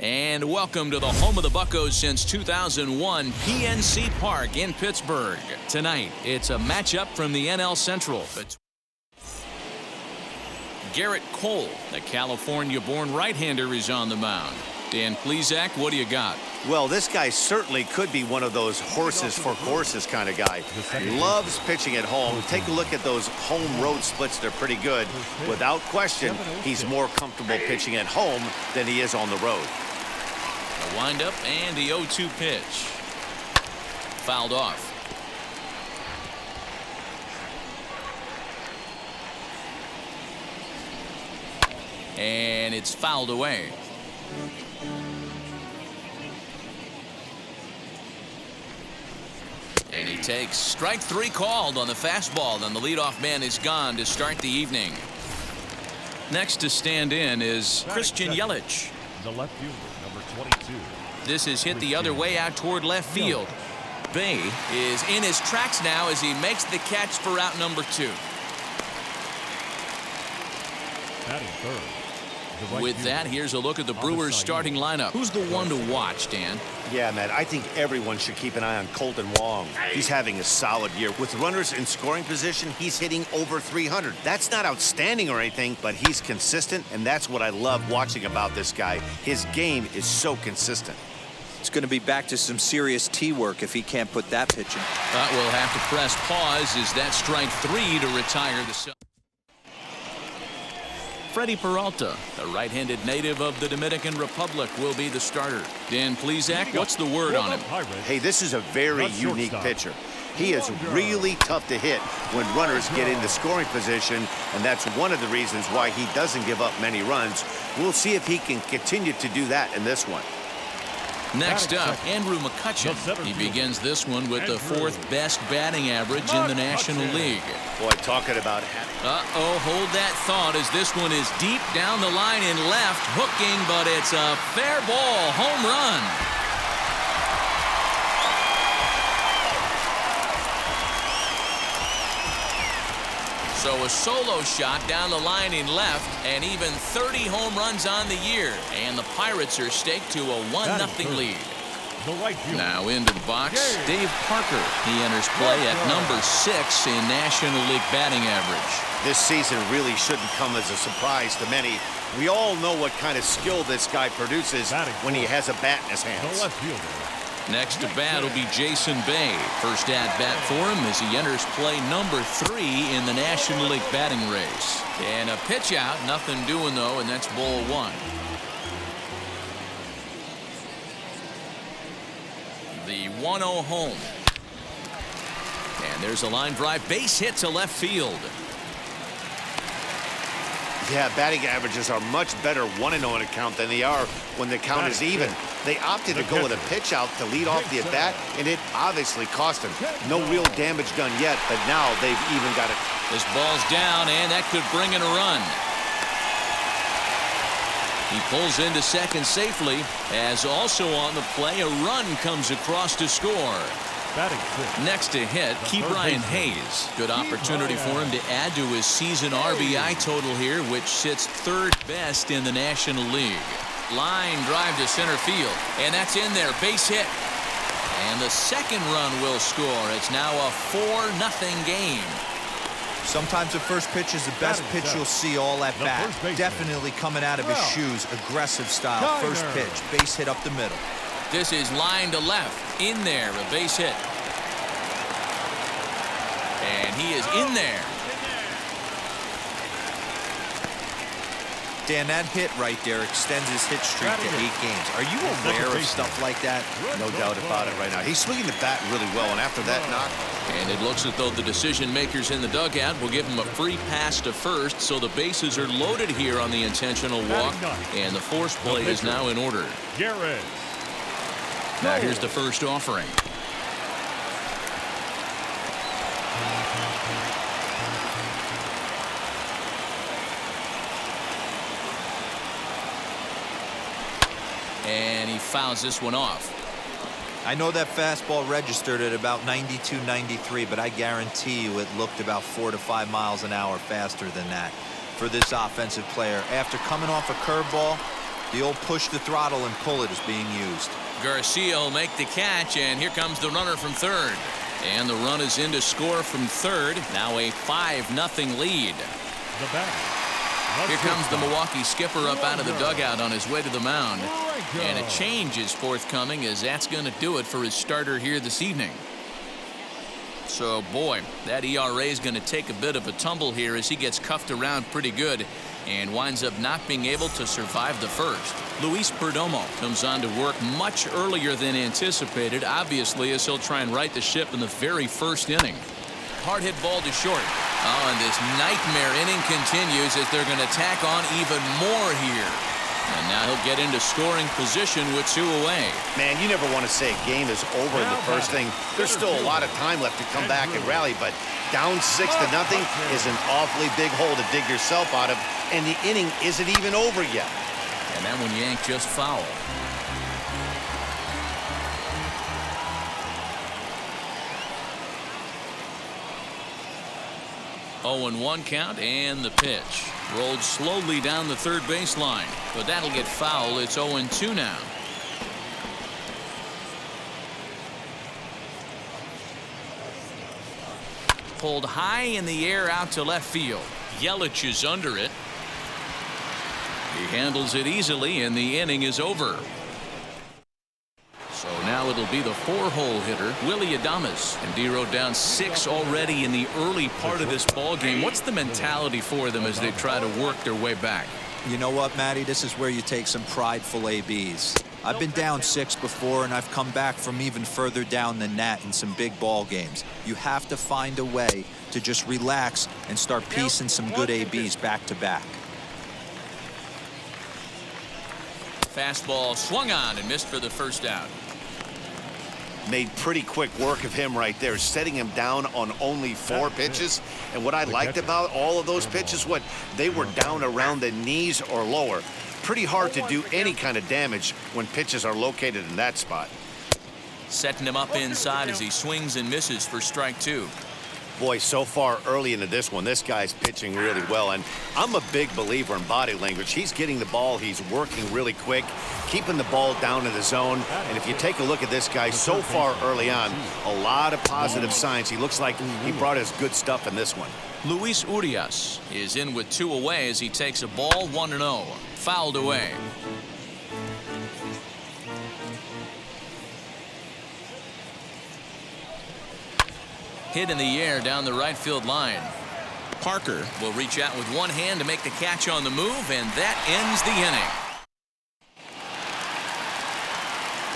And welcome to the home of the Buccos since 2001, PNC Park in Pittsburgh. Tonight, it's a matchup from the NL Central. Garrett Cole, the California-born right-hander, is on the mound. Dan Plesac, what do you got? Well, this guy certainly could be one of those horses for courses kind of guy. He loves pitching at home. Take a look at those home road splits. They're pretty good. Without question, he's more comfortable pitching at home than he is on the road. The windup and the 0-2 pitch. Fouled off. And it's fouled away. And he takes strike three called on the fastball. Then the leadoff man is gone to start the evening. Next to stand in is Christian Yelich. The left fielder, number 22. This is hit the other way out toward left field. Bay is in his tracks now as he makes the catch for out number 2. Batting third. With that, here's a look at the Brewers starting lineup. Who's the one to watch, Dan? Yeah, man, I think everyone should keep an eye on Colton Wong. He's having a solid year. With runners in scoring position, he's hitting over 300. That's not outstanding or anything, but he's consistent, and that's what I love watching about this guy. His game is so consistent. It's going to be back to some serious tee work if he can't put that pitch in. We'll have to press pause as that strike 3 to retire the... Freddie Peralta, the right-handed native of the Dominican Republic, will be the starter. Dan Plesac, what's the word on him? Hey, this is a very unique pitcher. He is really tough to hit when runners get into scoring position, and that's one of the reasons why he doesn't give up many runs. We'll see if he can continue to do that in this one. Next up, Andrew Mccutchen. He begins this one with the 4th best batting average in the National League. Boy, talking about... hold that thought as this one is deep down the line in left, hooking, but it's a fair ball, home run. So a solo shot down the line in left, and even 30 home runs on the year. And the Pirates are staked to a 1-0 lead. Now into the box, Dave Parker. He enters play at number 6 in National League batting average. This season really shouldn't come as a surprise to many. We all know what kind of skill this guy produces when he has a bat in his hands. Next to bat will be Jason Bay. First at bat for him as he enters play number 3 in the National League batting race. And a pitch out, nothing doing though, and that's ball 1. The 1-0 home. And there's a line drive, base hit to left field. Yeah, batting averages are much better 1-0 in a count than they are when the count is even. They opted to go with a pitch out to lead off the at-bat, and it obviously cost him. No real damage done yet, but now they've even got it. This ball's down, and that could bring in a run. He pulls into second safely, as also on the play, a run comes across to score. Next to hit, Ke'Bryan Hayes. Good opportunity for him to add to his season RBI total here, which sits 3rd best in the National League. Line drive to center field, and that's in there, base hit. And the second run will score. It's now a 4-0 game. Sometimes the first pitch is the best pitch you'll see all at bat. Definitely coming out of his shoes, aggressive style. First pitch, base hit up the middle. This is line to left, in there, a base hit. And he is in there. Dan, that hit right there extends his hit streak to 8 games. Are you aware of stuff like that? No doubt about it right now. He's swinging the bat really well, and after that knock... And it looks as though the decision makers in the dugout will give him a free pass to first, so the bases are loaded here on the intentional walk, and the force play is now in order. Garrett. Now here's the first offering. And he fouls this one off. I know that fastball registered at about 92, 93, but I guarantee you it looked about 4 to 5 miles an hour faster than that for this offensive player. After coming off a curveball, The old push the throttle and pull it is being used. Garcia will make the catch, and here comes the runner from third. And the run is in to score from third. Now a 5-0 lead. The batter. Here comes the Milwaukee skipper up out of the dugout on his way to the mound. And a change is forthcoming, as that's going to do it for his starter here this evening. So, boy, that ERA is going to take a bit of a tumble here as he gets cuffed around pretty good and winds up not being able to survive the first. Luis Perdomo comes on to work much earlier than anticipated, obviously, as he'll try and right the ship in the very first inning. Hard hit ball to short. Oh, and this nightmare inning continues as they're going to tack on even more here. And now he'll get into scoring position with 2 away. Man, you never want to say a game is over in the first inning. There's still a lot of time left to come back and rally, but down 6-0 is an awfully big hole to dig yourself out of, and the inning isn't even over yet. And that one yanked just foul. Oh, and 1 count, and the pitch. Rolled slowly down the third baseline, but that'll get foul. It's 0-2 now. Pulled high in the air out to left field. Yelich is under it. He handles it easily, and the inning is over. So now it'll be the 4-hole hitter, Willie Adamus. And D-Row down 6 already in the early part of this ball game. What's the mentality for them as they try to work their way back? You know what, Matty? This is where you take some prideful ABs. I've been down 6 before, and I've come back from even further down than that in some big ball games. You have to find a way to just relax and start piecing some good ABs back to back. Fastball swung on and missed for the first out. Made pretty quick work of him right there, setting him down on only 4 pitches. And what I liked about all of those pitches, they were down around the knees or lower. Pretty hard to do any kind of damage when pitches are located in that spot. Setting him up inside as he swings and misses for strike 2. Boy, so far early into this one, this guy's pitching really well, and I'm a big believer in body language. He's getting the ball, he's working really quick, keeping the ball down in the zone. And if you take a look at this guy so far early on, a lot of positive signs. He looks like he brought his good stuff in this one. Luis Udias is in with 2 away as he takes a ball 1-0. Fouled away. Hit in the air down the right field line. Parker will reach out with one hand to make the catch on the move, and that ends the inning.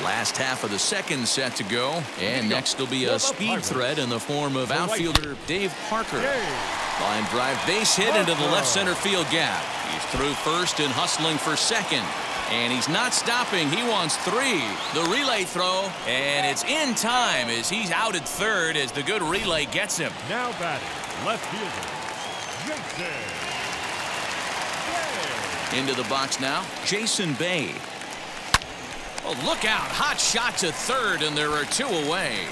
Last half of the second set to go, and next will be a speed threat in the form of outfielder Dave Parker. Line drive base hit into the left center field gap. He's through first and hustling for second. And he's not stopping. He wants 3. The relay throw, and it's in time as he's out at third as the good relay gets him. Now batting, left fielder, Jason Bay. Into the box now, Jason Bay. Oh, look out. Hot shot to third, and there are 2 away.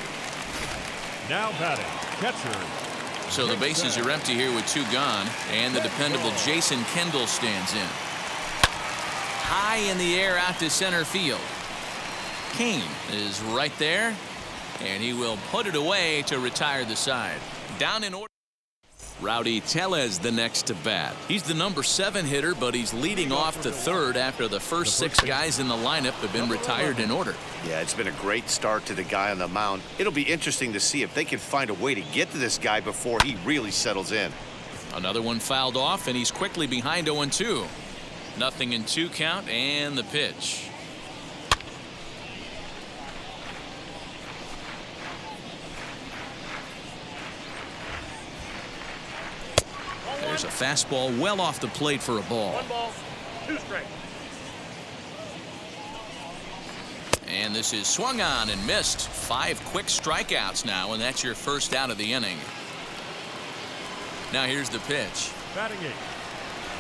Now batting, catcher. So the bases are empty here with 2 gone, and the dependable Jason Kendall stands in. High in the air out to center field. Kane is right there, and he will put it away to retire the side. Down in order. Rowdy Tellez the next to bat. He's the number 7 hitter, but he's leading off to third after the first 6 guys in the lineup have been retired in order. Yeah, it's been a great start to the guy on the mound. It'll be interesting to see if they can find a way to get to this guy before he really settles in. Another one fouled off, and he's quickly behind 0-2. Nothing in 2 count, and the pitch. There's a fastball well off the plate for a ball. 1 ball, 2 strikes. And this is swung on and missed. 5 quick strikeouts now, and that's your first out of the inning. Now here's the pitch. Batting 8,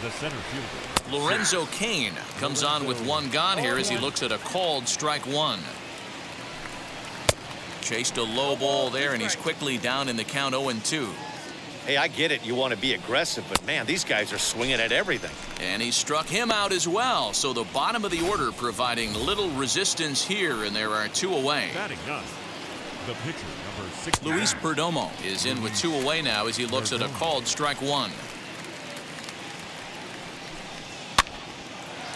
the center fielder. Lorenzo Kane comes on with 1 gone here as he looks at a called strike 1. Chased a low ball there, and he's quickly down in the count 0-2. Hey, I get it. You want to be aggressive, but man, these guys are swinging at everything. And he struck him out as well. So the bottom of the order providing little resistance here, and there are 2 away. Batting ninth, the pitcher, number 6. Luis Perdomo is in with 2 away now as he looks at a called strike 1.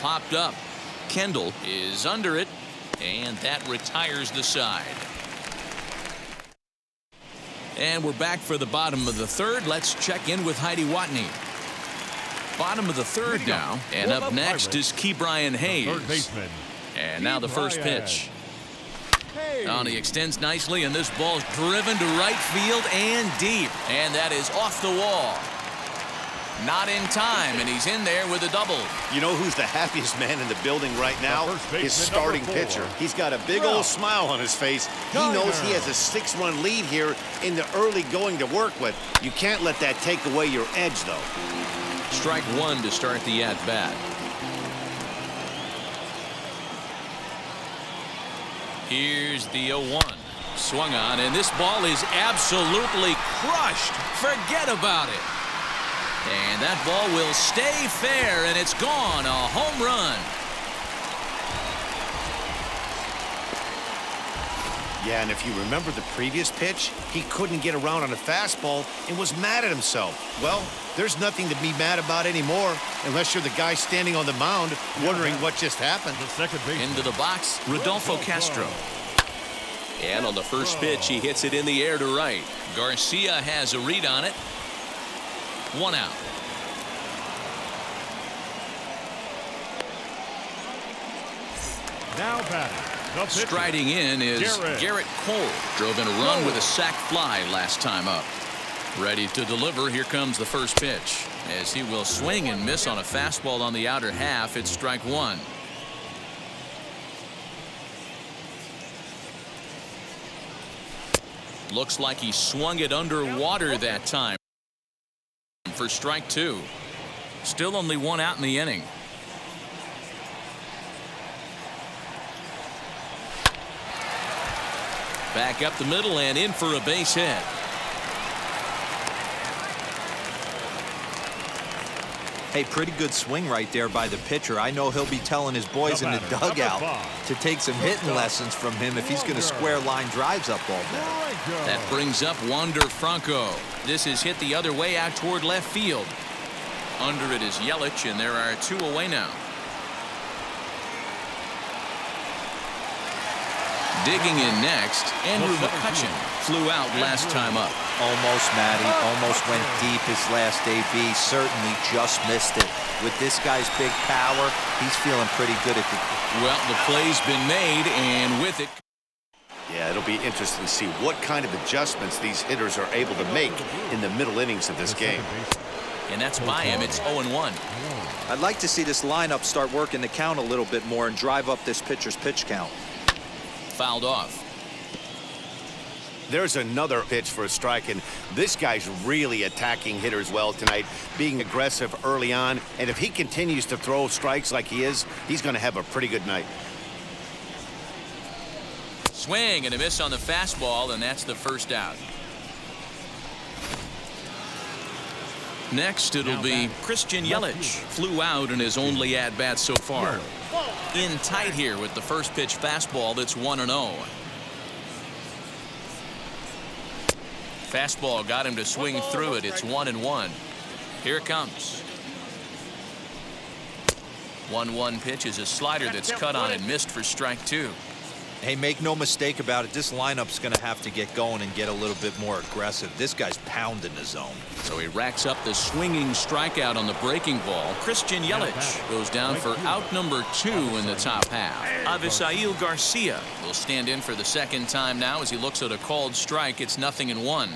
Popped up. Kendall is under it, and that retires the side. And we're back for the bottom of the third. Let's check in with Heidi Watney. Bottom of the third now, and up next is Ke'Bryan Hayes. Third baseman. And now the first pitch. Oh, he extends nicely, and this ball's driven to right field and deep. And that is off the wall. Not in time, and he's in there with a double. You know who's the happiest man in the building right now? His starting pitcher. He's got a big old smile on his face. He knows he has a 6-run lead here in the early going to work with. You can't let that take away your edge, though. Strike 1 to start the at-bat. Here's the 0-1. Swung on, and this ball is absolutely crushed. Forget about it. And that ball will stay fair, and it's gone. A home run. Yeah, and if you remember the previous pitch, he couldn't get around on a fastball and was mad at himself. Well, there's nothing to be mad about anymore unless you're the guy standing on the mound wondering what just happened. The second baseman. Into the box, Rodolfo Castro. And on the first pitch, he hits it in the air to right. Garcia has a read on it. 1 out. Now batting. The pitcher. Striding in is Garrett Cole. Drove in a run with a sac fly last time up. Ready to deliver. Here comes the first pitch. As he will swing and miss on a fastball on the outer half, it's strike 1. Looks like he swung it underwater that time for strike 2. Still only 1 out in the inning. Back up the middle and in for a base hit. Hey, pretty good swing right there by the pitcher. I know he'll be telling his boys in the dugout to take some hitting lessons from him if he's going to square line drives up all day. That brings up Wander Franco. This is hit the other way out toward left field. Under it is Yelich, and there are 2 away now. Digging in next, Andrew Mccutchen flew out last time up. Almost, Matty. Almost went deep his last AB. Certainly just missed it. With this guy's big power, he's feeling pretty good at the... Well, the play's been made, and with it... Yeah, it'll be interesting to see what kind of adjustments these hitters are able to make in the middle innings of this game. And that's by him. It's 0-1. I'd like to see this lineup start working the count a little bit more and drive up this pitcher's pitch count. Fouled off. There's another pitch for a strike, and this guy's really attacking hitters well tonight, being aggressive early on, and if he continues to throw strikes like he is, he's going to have a pretty good night. Swing and a miss on the fastball, and that's the first out. Next, it'll be Christian Yelich. Flew out in his only at-bat so far. In tight here with the first pitch fastball that's 1-0. Fastball got him to swing through it. It's 1-1. Here it comes. 1-1 pitch is a slider that's cut on and missed for strike 2. Hey, make no mistake about it. This lineup's going to have to get going and get a little bit more aggressive. This guy's pounding the zone. So he racks up the swinging strikeout on the breaking ball. Christian Yelich goes down for out number 2 in the top half. Avisail Garcia will stand in for the second time now as he looks at a called strike. It's 0-1.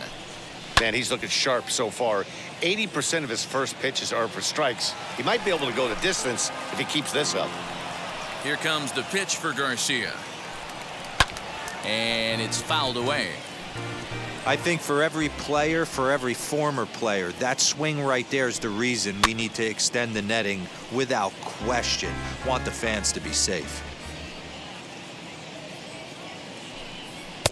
Man, he's looking sharp so far. 80% of his first pitches are for strikes. He might be able to go the distance if he keeps this up. Here comes the pitch for Garcia. And it's fouled away. I think for every player, for every former player, that swing right there is the reason we need to extend the netting without question. Want the fans to be safe.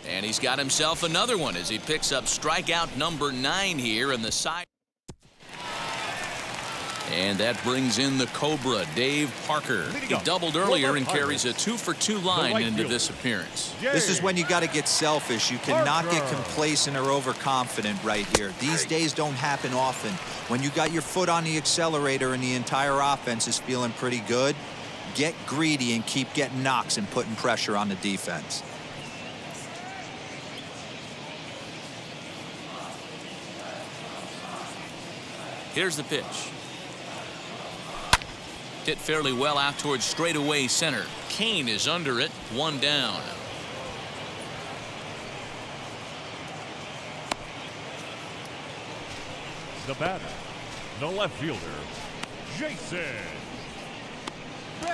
And he's got himself another one as he picks up strikeout number 9 here in the side. And that brings in the Cobra, Dave Parker. He doubled earlier and carries a 2-for-2 line into this appearance. This is when you got to get selfish. You cannot get complacent or overconfident right here. These days don't happen often. When you got your foot on the accelerator and the entire offense is feeling pretty good, get greedy and keep getting knocks and putting pressure on the defense. Here's the pitch. Hit fairly well out towards straightaway center. Kane is under it. 1 down. The batter, the left fielder, Jason Bay.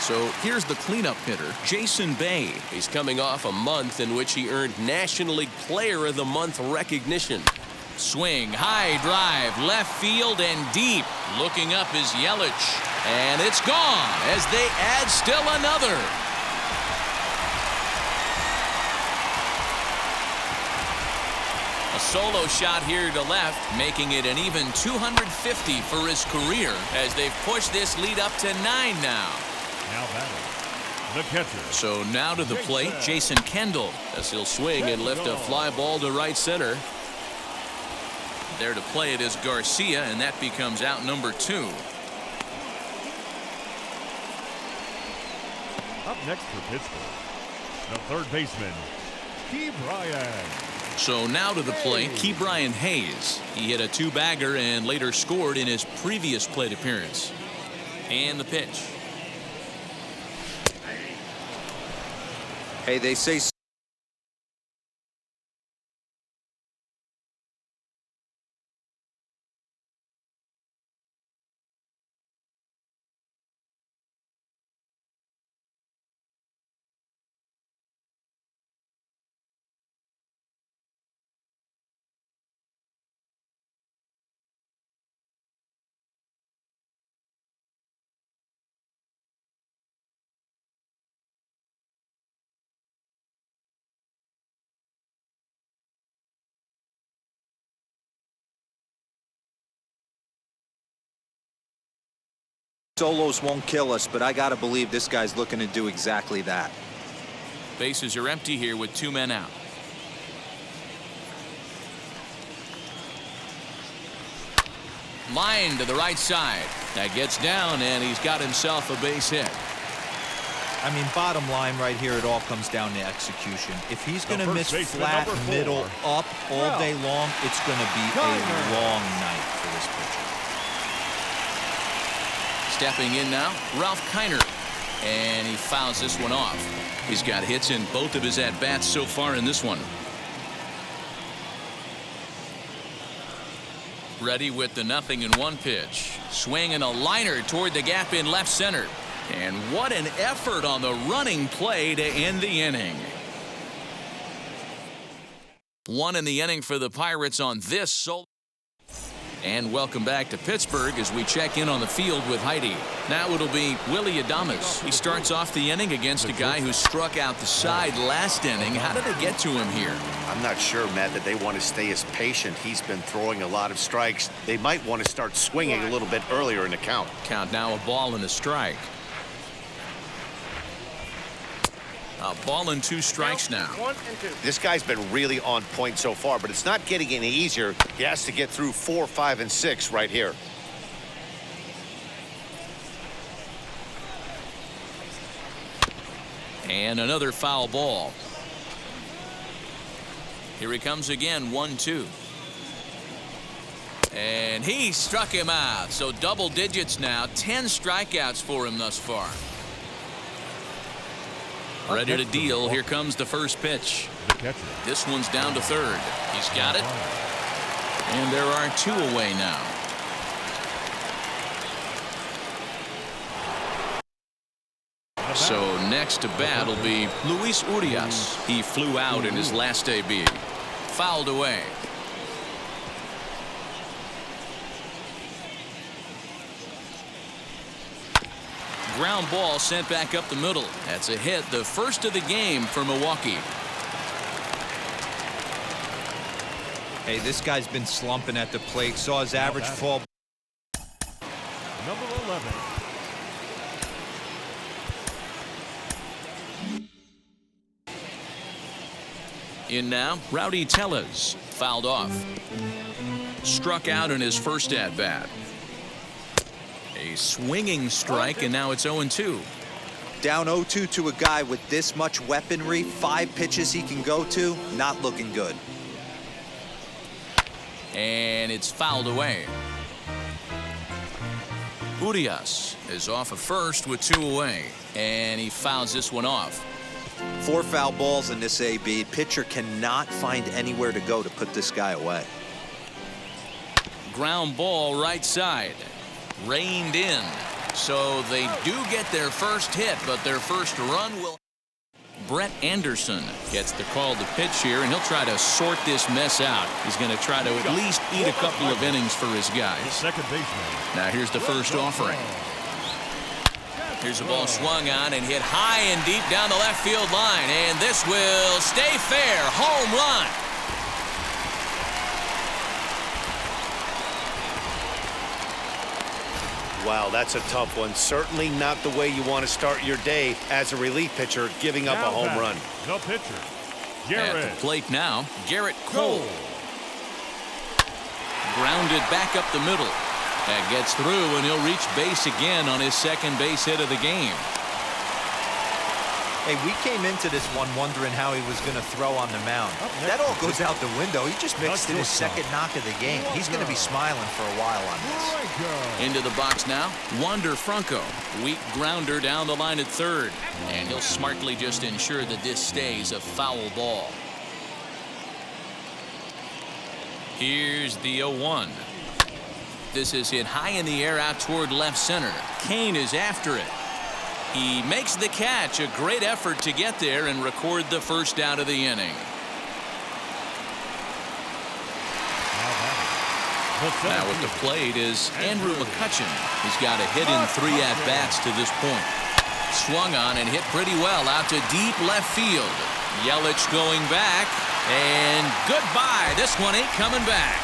So here's the cleanup hitter, Jason Bay. He's coming off a month in which he earned National League Player of the Month recognition. Swing, high drive, left field and deep. Looking up is Yelich. And it's gone as they add still another. A solo shot here to left, making it an even 250 for his career as they've pushed this lead up to 9 now. Now batting, the catcher. So now to the plate, Jason Kendall, as he'll swing and lift a fly ball to right center. There to play it is Garcia, and that becomes out number 2. Up next for Pittsburgh, the third baseman, Key Bryant. So now to the plate, Ke'Bryan Hayes. He hit a 2-bagger and later scored in his previous plate appearance. And the pitch. Hey, they say solos won't kill us, but I got to believe this guy's looking to do exactly that. Bases are empty here with 2 men out. Line to the right side. That gets down, and he's got himself a base hit. I mean, bottom line right here, it all comes down to execution. If he's going to miss flat, middle, up all day long, it's going to be a long night for this pitcher. Stepping in now, Ralph Kiner. And he fouls this one off. He's got hits in both of his at-bats so far in this one. Ready with the 0-1 pitch. Swing and a liner toward the gap in left center. And what an effort on the running play to end the inning. 1 in the inning for the Pirates on this solo. And welcome back to Pittsburgh as we check in on the field with Heidi. Now it'll be Willie Adamus. He starts off the inning against a guy who struck out the side last inning. How did it get to him here? I'm not sure, Matt, that they want to stay as patient. He's been throwing a lot of strikes. They might want to start swinging a little bit earlier in the count. Count now, a ball and a strike. A ball and 2 strikes now. 1 and 2. This guy's been really on point so far, but it's not getting any easier. He has to get through 4, 5, and 6 right here. And another foul ball. Here he comes again, 1-2. And he struck him out. So double digits now, 10 strikeouts for him thus far. Ready to deal. Here comes the first pitch. This one's down to third. He's got it. And there are 2 away now. So next to bat will be Luis Udias. He flew out in his last AB. Fouled away. Ground ball sent back up the middle. That's a hit, the first of the game for Milwaukee. Hey, this guy's been slumping at the plate. Saw his average fall. Number 11. In now, Rowdy Tellez, fouled off. Struck out in his first at-bat. A swinging strike, and now it's 0-2. Down 0-2 to a guy with this much weaponry, 5 pitches he can go to, not looking good. And it's fouled away. Udias is off of first with 2 away, and he fouls this one off. 4 foul balls in this AB. Pitcher cannot find anywhere to go to put this guy away. Ground ball right side. Reined in. So they do get their first hit, but their first run will. Brett Anderson gets the call to pitch here, and he'll try to sort this mess out. He's going to try to at least eat a couple of innings for his guys. Second baseman. Now here's the first offering. Here's a ball swung on and hit high and deep down the left field line, and this will stay fair. Home run. Wow, that's a tough one. Certainly not the way you want to start your day as a relief pitcher, giving up a home run. The pitcher, At Garrett the plate now, Garrett Cole. Grounded back up the middle. That gets through, and he'll reach base again on his second base hit of the game. Hey, we came into this one wondering how he was going to throw on the mound. That all goes out the window. He just mixed in his second knock of the game. He's going to be smiling for a while on this. Into the box now, Wander Franco. Weak grounder down the line at third. And he'll smartly just ensure that this stays a foul ball. Here's the 0-1. This is hit high in the air out toward left center. Kane is after it. He makes the catch. A great effort to get there and record the first out of the inning. Now at the plate is Andrew McCutchen. He's got a hit in 3 at-bats to this point. Swung on and hit pretty well out to deep left field. Yelich going back, and goodbye. This one ain't coming back.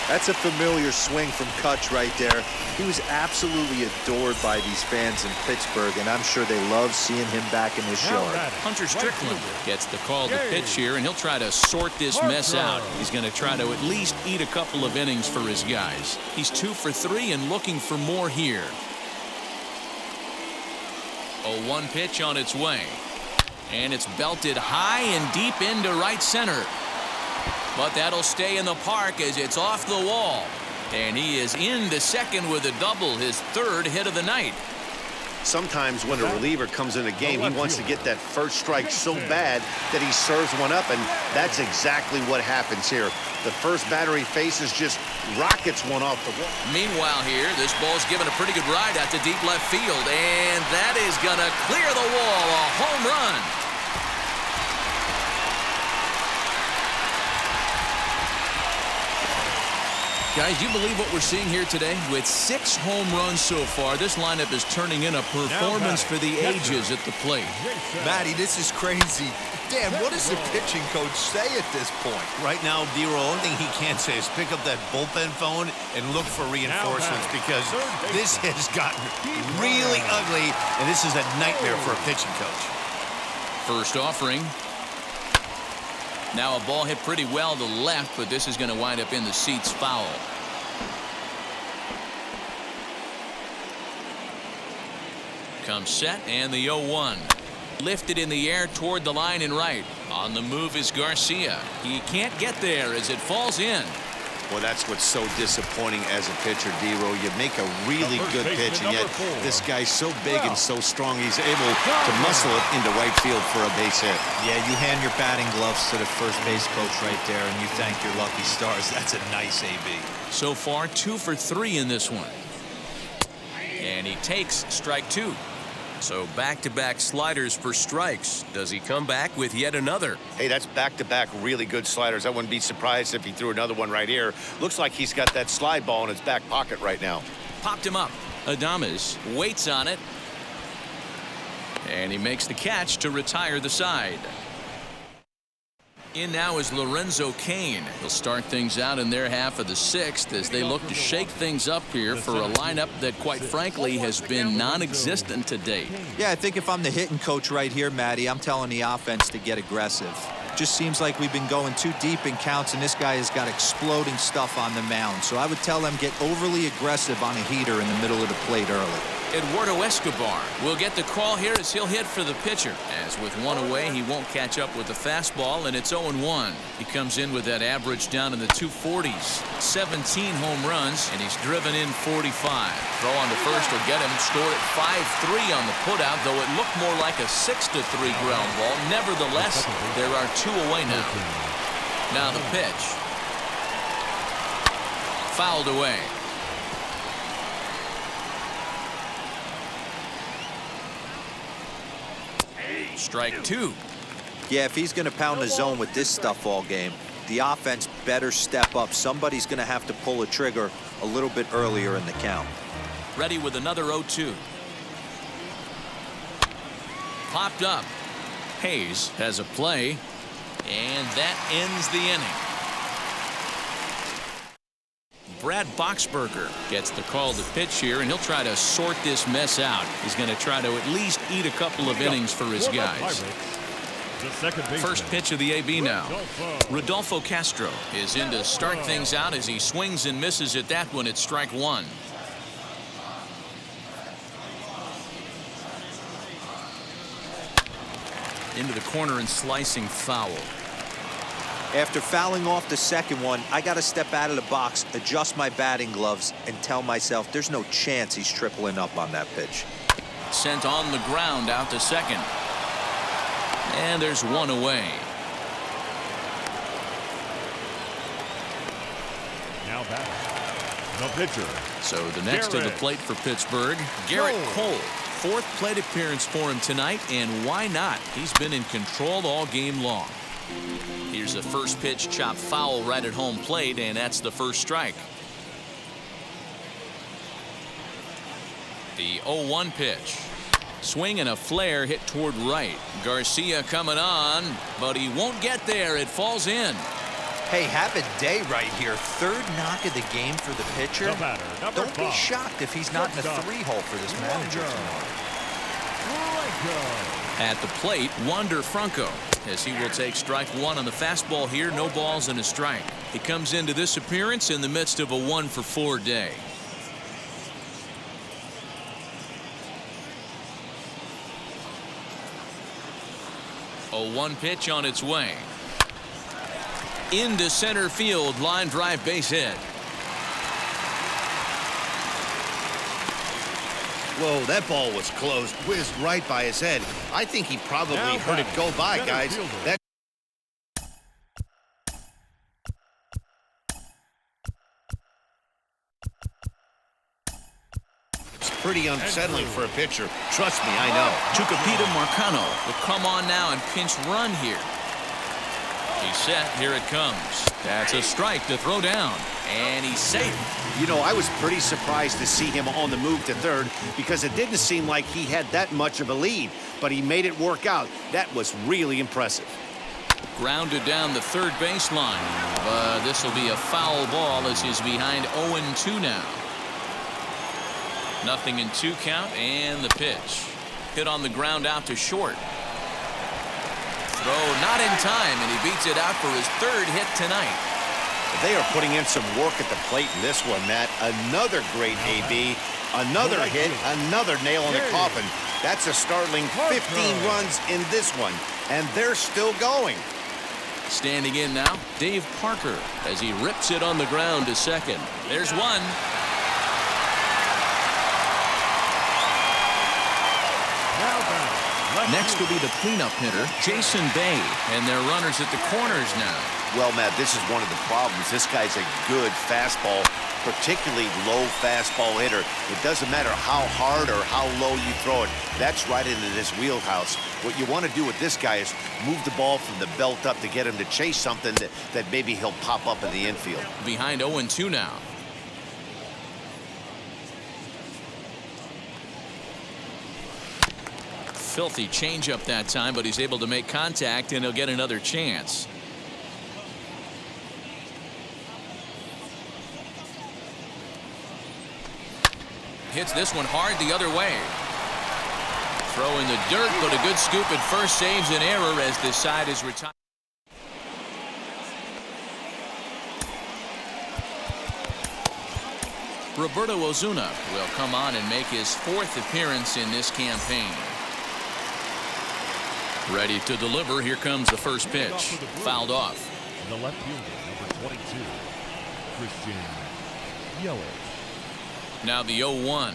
That's a familiar swing from Kutch right there. He was absolutely adored by these fans in Pittsburgh, and I'm sure they love seeing him back in this yard. Hunter Strickland gets the call to pitch here, and he'll try to sort this mess out. He's going to try to at least eat a couple of innings for his guys. He's 2 for 3 and looking for more here. A 1 pitch on its way. And it's belted high and deep into right center. But that'll stay in the park as it's off the wall. And he is into second with a double, his 3rd hit of the night. Sometimes when a reliever comes in a game, he wants to get that first strike so bad that he serves one up, and that's exactly what happens here. The first batter he faces just rockets one off the wall. Meanwhile here, this ball's given a pretty good ride out to deep left field, and that is going to clear the wall, a home run. Guys, you believe what we're seeing here today? With 6 home runs so far, this lineup is turning in a performance for the ages at the plate. Matty, this is crazy. Dan, what does the pitching coach say at this point? Right now, D-Roll, the only thing he can say is pick up that bullpen phone and look for reinforcements, because this has gotten really ugly, and this is a nightmare for a pitching coach. First offering. Now a ball hit pretty well to left, but this is going to wind up in the seats foul. Comes set, and the 0-1. Lifted in the air toward the line and right. On the move is Garcia. He can't get there as it falls in. Well, that's what's so disappointing as a pitcher, D-Roll. You make a really good pitch, and yet this guy's so big and so strong, he's able to muscle it into right field for a base hit. Yeah, you hand your batting gloves to the first base coach right there, and you thank your lucky stars. That's a nice AB. So far, 2 for 3 in this one. And he takes strike 2. So back-to-back sliders for strikes. Does he come back with yet another? Hey, that's back-to-back really good sliders. I wouldn't be surprised if he threw another one right here. Looks like he's got that slide ball in his back pocket right now. Popped him up. Adamus waits on it. And he makes the catch to retire the side. In now is Lorenzo Kane. He'll start things out in their half of the sixth as they look to shake things up here for a lineup that, quite frankly, has been non-existent to date. Yeah, I think if I'm the hitting coach right here, Matty, I'm telling the offense to get aggressive. Just seems like we've been going too deep in counts, and this guy has got exploding stuff on the mound. So I would tell them get overly aggressive on a heater in the middle of the plate early. Eduardo Escobar will get the call here as he'll hit for the pitcher. As with one away, he won't catch up with the fastball, and it's 0-1. He comes in with that average down in the 240s. 17 home runs, and he's driven in 45. Throw on to first will get him. Scored at 5-3 on the putout, though it looked more like a 6-3 ground ball. Nevertheless, there are 2 away now. Now the pitch. Fouled away. Strike 2. Yeah, if he's going to pound the zone with this stuff all game, the offense better step up. Somebody's going to have to pull a trigger a little bit earlier in the count. Ready with another 0-2. Popped up. Hayes has a play, and that ends the inning. Brad Boxberger gets the call to pitch here, and he'll try to sort this mess out. He's going to try to at least eat a couple of innings for his guys. First pitch of the AB now. Rodolfo Castro is in to start things out as he swings and misses at that one at strike 1. Into the corner and slicing foul. After fouling off the second one, I got to step out of the box, adjust my batting gloves, and tell myself there's no chance he's tripling up on that pitch. Sent on the ground out to second. And there's 1 away. Now back, the pitcher. So the next to the plate for Pittsburgh, Garrett Cole. 4th plate appearance for him tonight, and why not? He's been in control all game long. Here's a first pitch chop foul right at home plate, and that's the first strike. The 0-1 pitch. Swing and a flare hit toward right. Garcia coming on, but he won't get there. It falls in. Hey, have a day right here. 3rd knock of the game for the pitcher. Don't be shocked if he's not in the 3-hole for this manager tomorrow. At the plate, Wander Franco, as he will take strike 1 on the fastball here. No balls and a strike. He comes into this appearance in the midst of a 1-for-4 day. A 1 pitch on its way. Into center field, line drive, base hit. Whoa, that ball was close. Whizzed right by his head. I think he probably heard it go by, guys. That it's pretty unsettling for a pitcher. Trust me, I know. Tucupita Marcano will come on now and pinch run here. He's set. Here it comes. That's a strike to throw down. And he's safe. You know, I was pretty surprised to see him on the move to third because it didn't seem like he had that much of a lead. But he made it work out. That was really impressive. Grounded down the third baseline. But this will be a foul ball as he's behind 0-2 now. 0-2 count and the pitch. Hit on the ground out to short. Throw not in time, and he beats it out for his 3rd hit tonight. They are putting in some work at the plate in this one, Matt. Another great AB, another hit, another nail in the coffin. That's a startling 15 runs in this one, and they're still going. Standing in now, Dave Parker, as he rips it on the ground to second. There's one. Next will be the cleanup hitter, Jason Bay, and their runners at the corners now. Well, Matt, this is one of the problems. This guy's a good fastball, particularly low fastball hitter. It doesn't matter how hard or how low you throw it. That's right into this wheelhouse. What you want to do with this guy is move the ball from the belt up to get him to chase something that maybe he'll pop up in the infield. Behind 0-2 now. filthy changeup that time, but he's able to make contact, and he'll get another chance. Hits this one hard the other way. Throw in the dirt, but a good scoop at first saves an error as this side is retired. Roberto Ozuna will come on and make his 4th appearance in this campaign. Ready to deliver. Here comes the first pitch. Fouled off. The left fielder, number 22, Christian Yelich. Now the 0-1.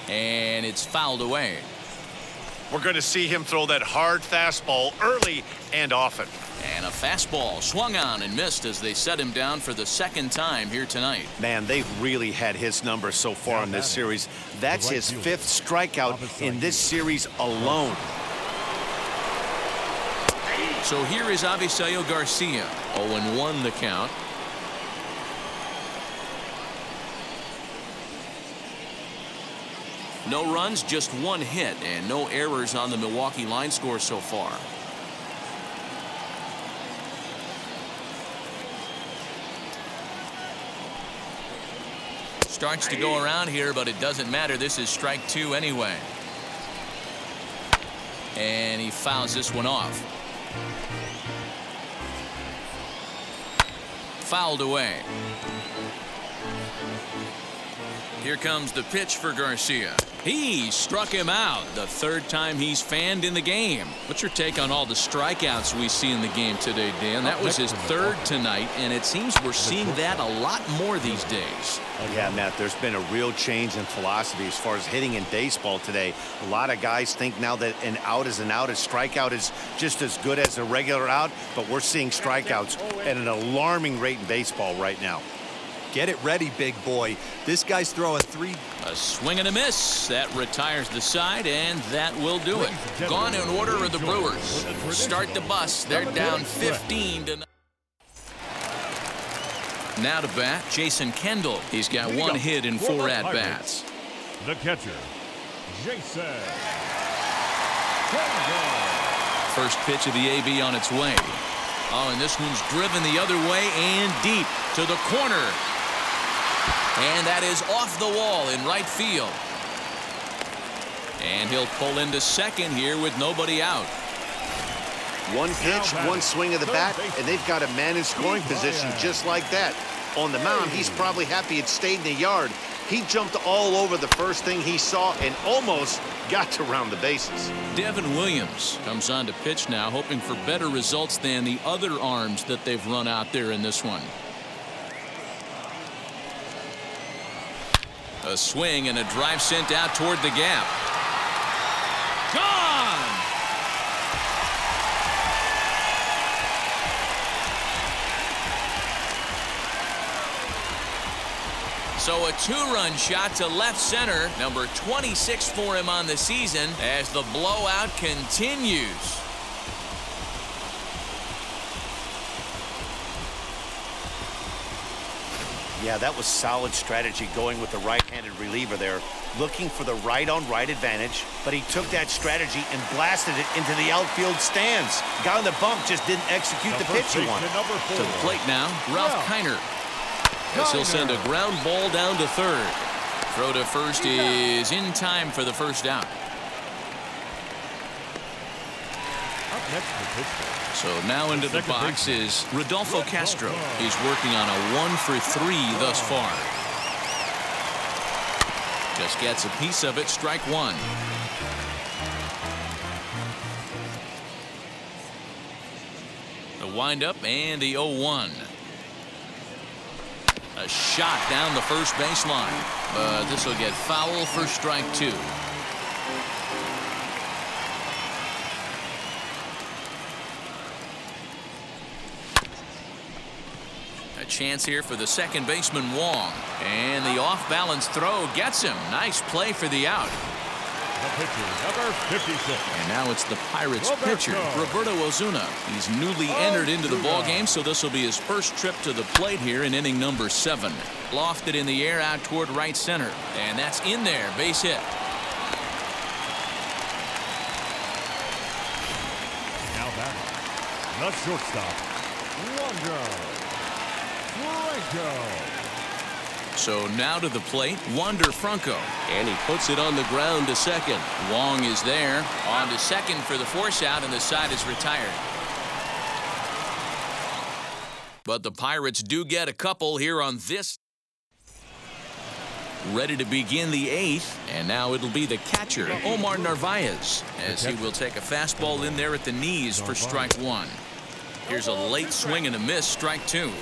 And it's fouled away. We're going to see him throw that hard fastball early and often. And a fastball swung on and missed as they set him down for the 2nd time here tonight. Man, they've really had his number so far in this series. That's his 5th strikeout in this series alone. So here is Avisail Garcia. 0-1 the count. No runs, just 1 hit, and no errors on the Milwaukee line score so far. Starts to go around here, but it doesn't matter. This is strike 2 anyway. And he fouls this one off. Fouled away. Here comes the pitch for Garcia. He struck him out the 3rd time he's fanned in the game. What's your take on all the strikeouts we see in the game today, Dan? That was his 3rd tonight, and it seems we're seeing that a lot more these days. Yeah, Matt, there's been a real change in philosophy as far as hitting in baseball today. A lot of guys think now that an out is an out. A strikeout is just as good as a regular out, but we're seeing strikeouts at an alarming rate in baseball right now. Get it ready, big boy. This guy's throwing 3. A swing and a miss. That retires the side, and that will do it. Gone in order of the Brewers. Start the bus. They're down 15 to 9. Now to bat, Jason Kendall. He's got 1 hit in 4 at-bats. The catcher, Jason Kendall. First pitch of the AB on its way. Oh, and this one's driven the other way and deep to the corner. And that is off the wall in right field. And he'll pull into second here with nobody out. 1 pitch, 1 swing of the bat, and they've got a man in scoring position just like that. On the mound, he's probably happy it stayed in the yard. He jumped all over the first thing he saw and almost got to round the bases. Devin Williams comes on to pitch now, hoping for better results than the other arms that they've run out there in this one. A swing and a drive sent out toward the gap. Gone! So a two-run shot to left center, number 26 for him on the season, as the blowout continues. Yeah, that was solid strategy going with the right-handed reliever there, looking for the right-on-right advantage, but he took that strategy and blasted it into the outfield stands. Guy on the bump just didn't execute the pitch he wanted. To the plate now, Ralph Kiner. As he'll send a ground ball down to third. Throw to first is in time for the first out. Up next for Pittsburgh. So now into the box is Rodolfo Castro. He's working on a 1-for-3 thus far. Just gets a piece of it, strike one. The windup and the 0-1. A shot down the first baseline, but this will get foul for strike two. A chance here for the second baseman Wong, and the off-balance throw gets him. Nice play for the out. The pitcher, number 56. And now it's the Pirates pitcher, Roberto Ozuna. He's newly entered into the ballgame, so this will be his first trip to the plate here in inning number 7. Lofted in the air out toward right center. And that's in there, base hit. Now batting, the shortstop, Franco. So now to the plate, Wander Franco. And he puts it on the ground to second. Wong is there. On to second for the force out, and the side is retired. But the Pirates do get a couple here on this. Ready to begin the 8th, and now it'll be the catcher, Omar Narvaez, as he will take a fastball in there at the knees for strike one. Here's a late swing and a miss, strike two.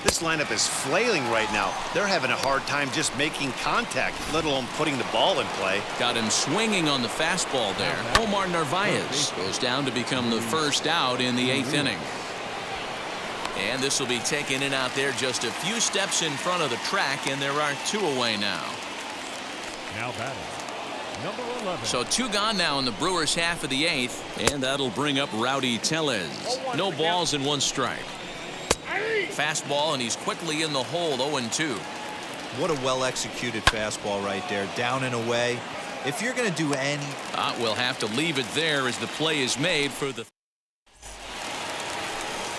This lineup is flailing right now. They're having a hard time just making contact, let alone putting the ball in play. Got him swinging on the fastball there. Omar Narvaez goes down to become the first out in the 8th inning. And this will be taken in out there just a few steps in front of the track, and there are 2 away now. Now batting, number 11. So 2 gone now in the Brewers' half of the 8th, and that'll bring up Rowdy Tellez. No balls and 1 strike. Fastball, and he's quickly in the hole, 0-2. What a well-executed fastball right there, down and away. If you're going to do any... We'll have to leave it there as the play is made for the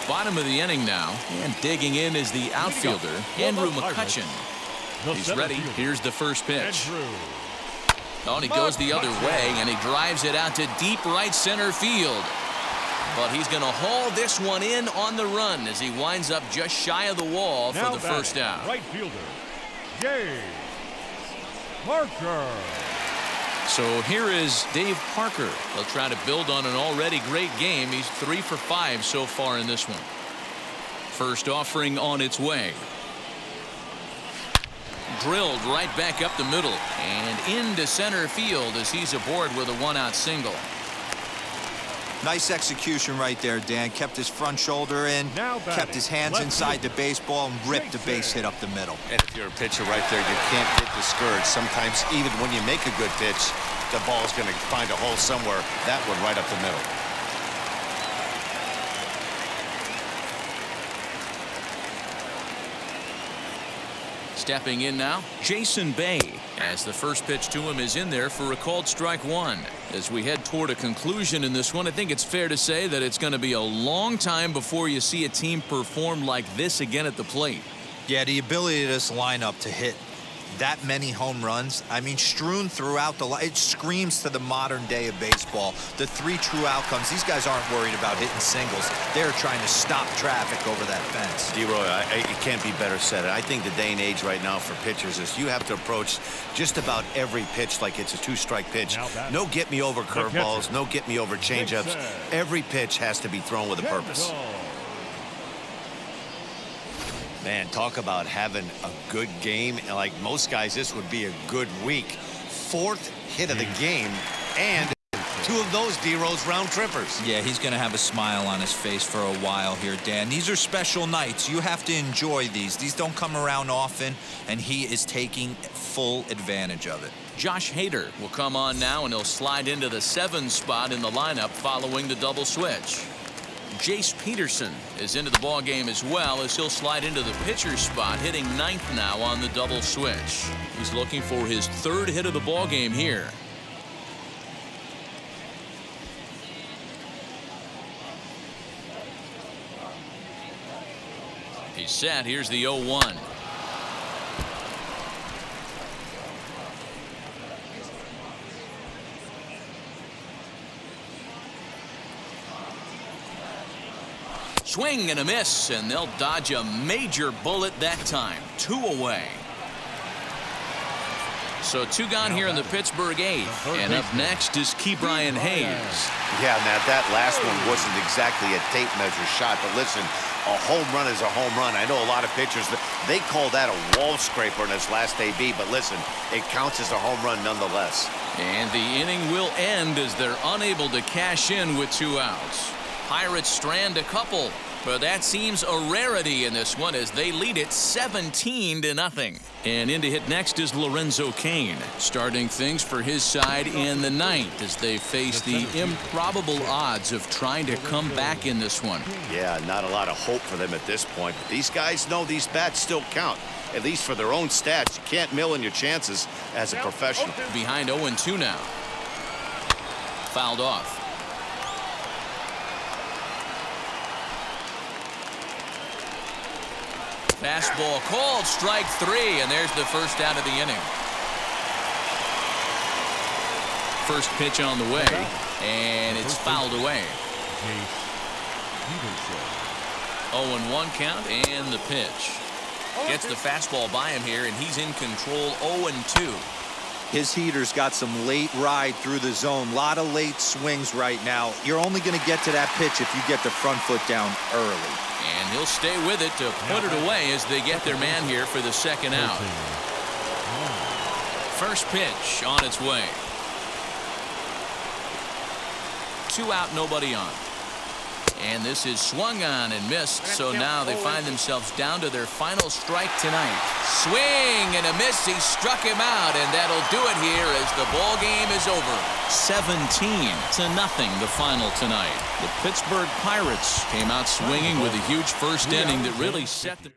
bottom of the inning now. And digging in is the outfielder, Andrew Mccutchen. He's ready. Here's the first pitch. Oh, and he goes the other way, and he drives it out to deep right center field. But he's going to haul this one in on the run as he winds up just shy of the wall for the first out. Right fielder, Dave Parker. So here is Dave Parker. He'll try to build on an already great game. He's 3 for 5 so far in this one. First offering on its way. Drilled right back up the middle and into center field as he's aboard with a 1-out single. Nice execution right there, Dan. Kept his front shoulder in, kept his hands inside the baseball, and ripped the base hit up the middle. And if you're a pitcher right there, you can't get discouraged. Sometimes even when you make a good pitch, the ball's going to find a hole somewhere. That one right up the middle. Stepping in now, Jason Bay, as the first pitch to him is in there for a called strike one. As we head toward a conclusion in this one, I think it's fair to say that it's going to be a long time before you see a team perform like this again at the plate. Yeah, the ability of this lineup to hit that many home runs, I mean, strewn throughout the line, it screams to the modern day of baseball. The 3 true outcomes, these guys aren't worried about hitting singles. They're trying to stop traffic over that fence. D-Roy, it can't be better said. I think the day and age right now for pitchers is you have to approach just about every pitch like it's a 2-strike pitch. No get me over curveballs, no get me over changeups. Every pitch has to be thrown with a purpose. Man, talk about having a good game. Like most guys, this would be a good week. 4th hit of the game, and 2 of those D-Rose round trippers. Yeah, he's going to have a smile on his face for a while here, Dan. These are special nights. You have to enjoy these. These don't come around often, and he is taking full advantage of it. Josh Hader will come on now, and he'll slide into the 7 spot in the lineup following the double switch. Jace Peterson is into the ball game as well, as he'll slide into the pitcher spot, hitting 9th now on the double switch. He's looking for his 3rd hit of the ball game here. He's set. Here's the 0-1. Swing and a miss, and they'll dodge a major bullet that time. 2 away. So 2 gone here in the Pittsburgh 8th. And up next is Ke'Bryan Hayes. Yeah, now that last one wasn't exactly a tape measure shot, but listen, a home run is a home run. I know a lot of pitchers, they call that a wall scraper in his last AB, but listen, it counts as a home run nonetheless. And the inning will end as they're unable to cash in with 2 outs. Pirates strand a couple, but that seems a rarity in this one as they lead it 17-0. And in to hit next is Lorenzo Kane, starting things for his side in the 9th as they face the improbable odds of trying to come back in this one. Yeah, not a lot of hope for them at this point, but these guys know these bats still count, at least for their own stats. You can't mill in your chances as a professional. Behind 0-2 now. Fouled off. Fastball called, strike 3, and there's the first out of the inning. First pitch on the way, and it's fouled away. 0-1 count, and the pitch. Gets the fastball by him here, and he's in control. 0-2. His heater's got some late ride through the zone. A lot of late swings right now. You're only going to get to that pitch if you get the front foot down early. And he'll stay with it to put it away as they get their man here for the 2nd out. First pitch on its way. 2 out, nobody on. And this is swung on and missed, so now they find themselves down to their final strike tonight. Swing and a miss. He struck him out, and that'll do it here as the ball game is over. 17-0 the final tonight. The Pittsburgh Pirates came out swinging with a huge first inning that really set the